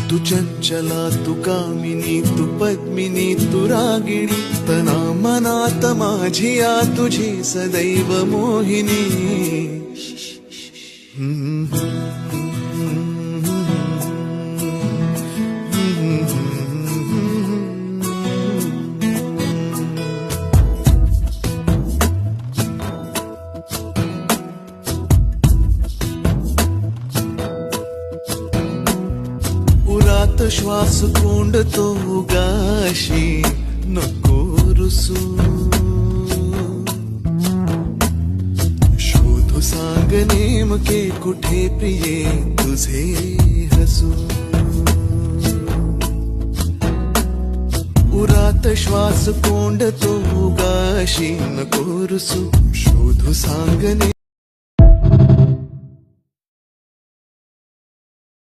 तू चंचला तू कामिनी तू पद्मिनी तू रागिणी तना मनात माझिया तुझी सदैव मोहिनी. उरात श्वास कोंडतो गाशी नको रुसू. शोधू सांग नेमके कुठे प्रिये तुझे हसू. उरात श्वास कोंडतो गाशी नको रुसू. शोधू सांग